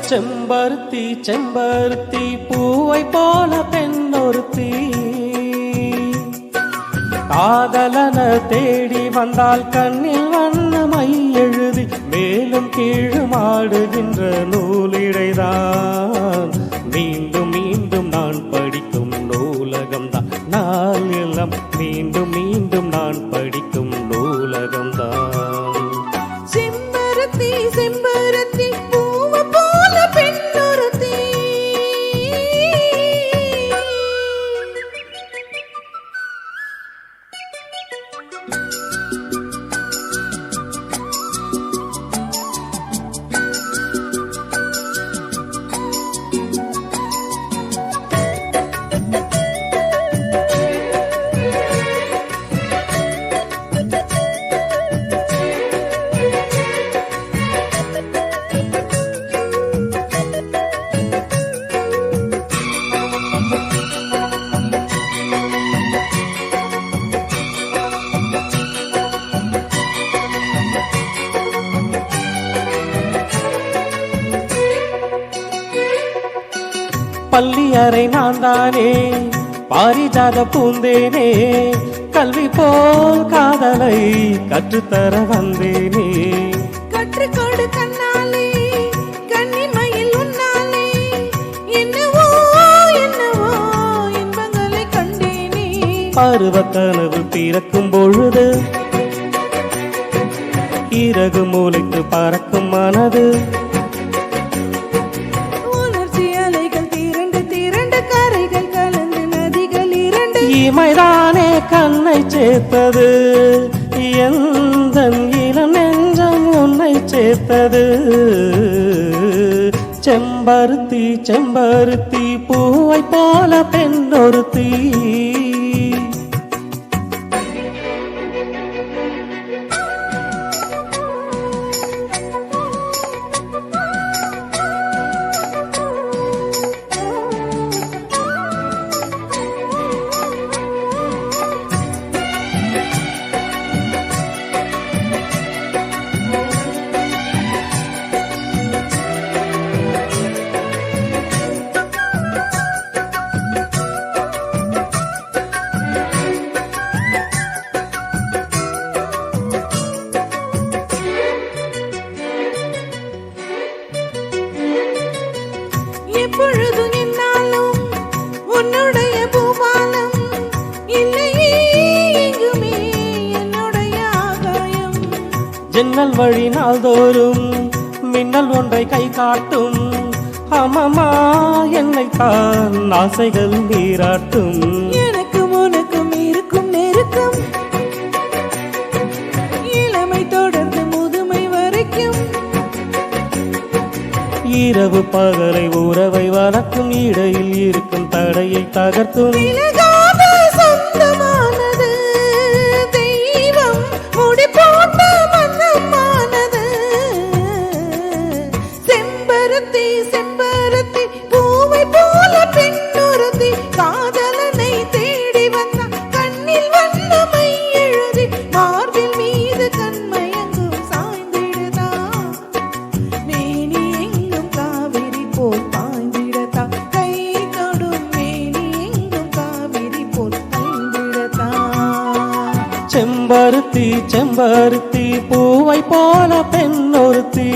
செம்பருத்தி செம்பருத்தி பூவை போல பெண்ணொருத்தி காதலன தேடி வந்தால் கண்ணில் வண்ணமை எழுதி மேலும் கீழும் ஆடுகின்ற நூலிழைதான் மீண்டும் மீண்டும் நான் படிக்கும் நூலகம்தான் நாள் எல்லாம் மீண்டும் மீண்டும் நான் படிக்கும் நூலகம்தான் செம்பருத்தி செம்பருத்தி பூவை போல பெண்ணொருத்தி பள்ளி அறை நான் தானே பாரிஜாத பூந்தேனே கல்வி போல் காதலை கற்றுத்தர வந்தேனே கற்றுக்கொடு கண்ணாலே கன்னிமயில் உன்னாலே என்னவோ என்னவோ இன்பங்களை கண்டேனே பருவ கனவு பிறக்கும் பொழுது இறகு மூளைக்கு பறக்கும் மனது இமைதானே கண்ணை சேர்த்தது எந்த இளம் நெஞ்சம் உன்னை சேர்த்தது செம்பருத்தி செம்பருத்தி பூவை போல பெண்ணொருத்தி எப்பொழுது நின்னாலும் உன்னுடைய பூபாலம் இல்லையே எங்குமே என்னுடைய ஆகாயம் ஜன்னல் வழி நாள்தோறும் மின்னல் ஒன்றை கை காட்டும் அம்மம்மா என்னைத்தான் ஆசைகள் நீராட்டும் எனக்கும் உனக்கும் இருக்கும் நெருக்கம் இளமை தொடர்ந்து முதுமை வரைக்கும் இரவு பகலை உறவை வளர்க்கும் இடையில் இருக்கும் தடையை தகர்க்கும் விலகாத சொந்தமானது தெய்வம் முடி போட்ட மன்னமானது செம்பருத்தி செம்பருத்தி பூவை போல பெண்ணொருத்தி காதலனை தேடி வந்த கண்ணில் வண்ணமை எழுதி மார்பில் மீது கண்மயங்கும் சாய்ந்திடுதா மேனி எங்கும் காவிரி போல் பாய்ந்திடதா கை தொடும் மேனி எங்கும் காவிரி போல் பாய்ந்திடதா செம்பருத்தி செம்பருத்தி பூவை போல பெண்ணொருத்தி